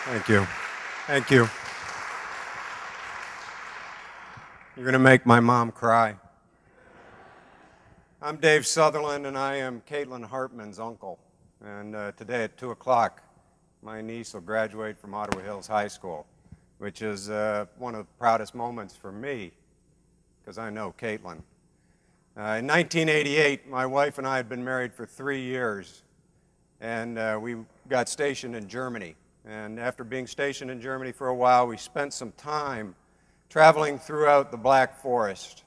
Thank you. Thank you. You're going to make my mom cry. I'm Dave Sutherland, and I am Caitlin Hartman's uncle. And today at 2 o'clock, my niece will graduate from Ottawa Hills High School, which is one of the proudest moments for me, because I know Caitlin. In 1988, my wife and I had been married for 3 years, and we got stationed in Germany. And after being stationed in Germany for a while, we spent some time traveling throughout the Black Forest.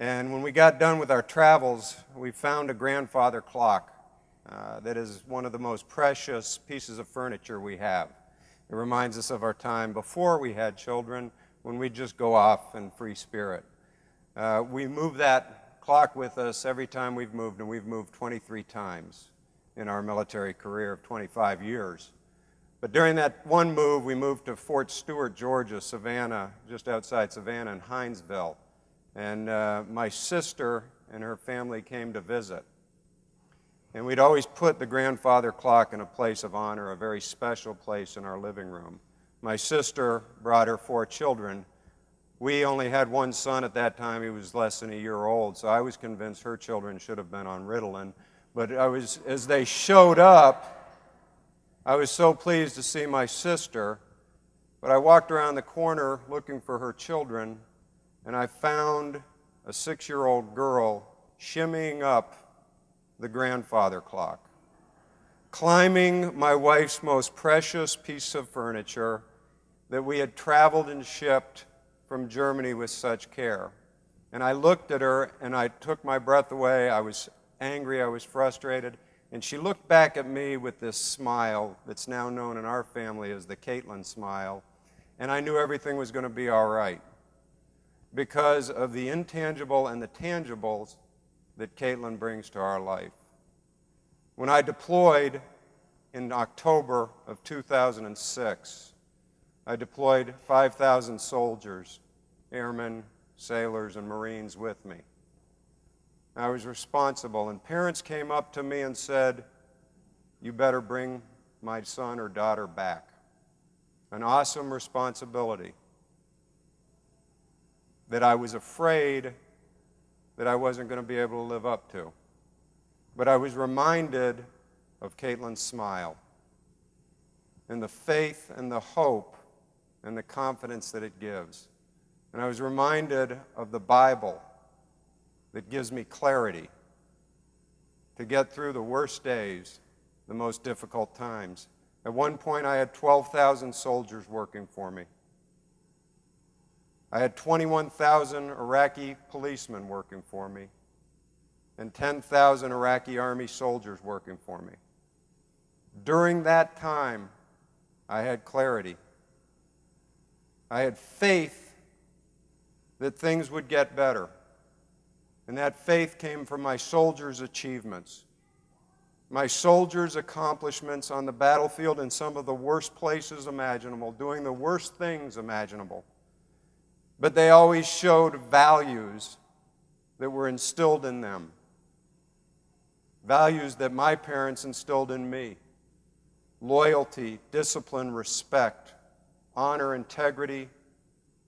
And when we got done with our travels, we found a grandfather clock that is one of the most precious pieces of furniture we have. It reminds us of our time before we had children, when we'd just go off in free spirit. We move that clock with us every time we've moved, and we've moved 23 times in our military career of 25 years. But during that one move, we moved to Fort Stewart, Georgia, Savannah, just outside Savannah, and Hinesville. And my sister and her family came to visit. And we'd always put the grandfather clock in a place of honor, a very special place in our living room. My sister brought her 4 children. We only had one son at that time. He was less than a year old, so I was convinced her children should have been on Ritalin. But as they showed up, I was so pleased to see my sister, but I walked around the corner looking for her children, and I found a 6-year-old girl shimmying up the grandfather clock, climbing my wife's most precious piece of furniture that we had traveled and shipped from Germany with such care. And I looked at her, and I took my breath away. I was angry, I was frustrated. And she looked back at me with this smile that's now known in our family as the Caitlin smile, and I knew everything was going to be all right because of the intangible and the tangibles that Caitlin brings to our life. When I deployed in October of 2006, I deployed 5,000 soldiers, airmen, sailors, and Marines with me. I was responsible, and parents came up to me and said, "You better bring my son or daughter back." An awesome responsibility that I was afraid that I wasn't going to be able to live up to. But I was reminded of Caitlin's smile and the faith and the hope and the confidence that it gives. And I was reminded of the Bible that gives me clarity to get through the worst days, the most difficult times. At one point, I had 12,000 soldiers working for me. I had 21,000 Iraqi policemen working for me and 10,000 Iraqi army soldiers working for me. During that time, I had clarity. I had faith that things would get better. And that faith came from my soldiers' achievements, my soldiers' accomplishments on the battlefield in some of the worst places imaginable, doing the worst things imaginable. But they always showed values that were instilled in them, values that my parents instilled in me: loyalty, discipline, respect, honor, integrity,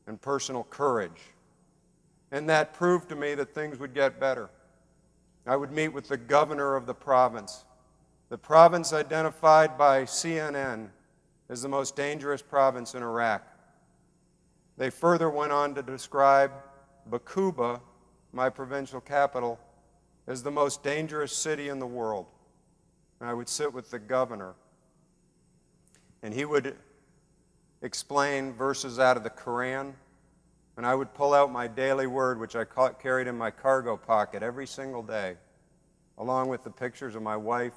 and personal courage. And that proved to me that things would get better. I would meet with the governor of the province identified by CNN as the most dangerous province in Iraq. They further went on to describe Bakuba, my provincial capital, as the most dangerous city in the world. And I would sit with the governor, and he would explain verses out of the Quran. And I would pull out my daily word, which I carried in my cargo pocket every single day, along with the pictures of my wife,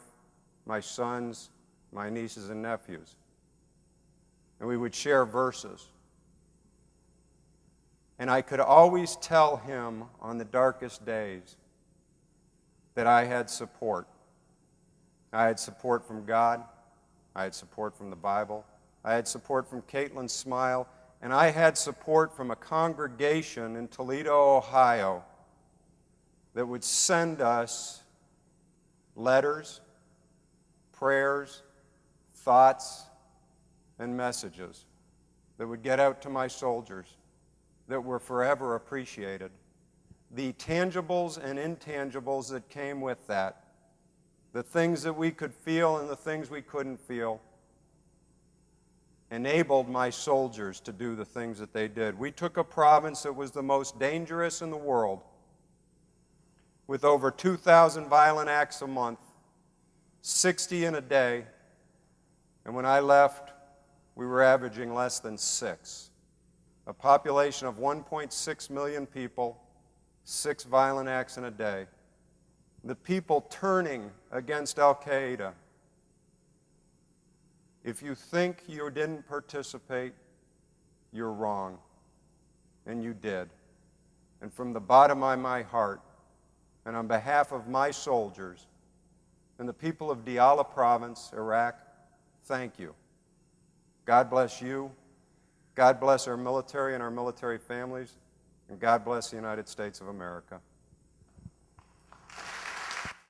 my sons, my nieces and nephews. And we would share verses. And I could always tell him on the darkest days that I had support. I had support from God. I had support from the Bible. I had support from Caitlin's smile. And I had support from a congregation in Toledo, Ohio, that would send us letters, prayers, thoughts, and messages that would get out to my soldiers that were forever appreciated. The tangibles and intangibles that came with that, the things that we could feel and the things we couldn't feel, enabled my soldiers to do the things that they did. We took a province that was the most dangerous in the world, with over 2,000 violent acts a month, 60 in a day, and when I left, we were averaging less than 6. A population of 1.6 million people, 6 violent acts in a day. The people turning against Al-Qaeda. If you think you didn't participate, you're wrong. And you did. And from the bottom of my heart, and on behalf of my soldiers and the people of Diyala Province, Iraq, thank you. God bless you. God bless our military and our military families. And God bless the United States of America.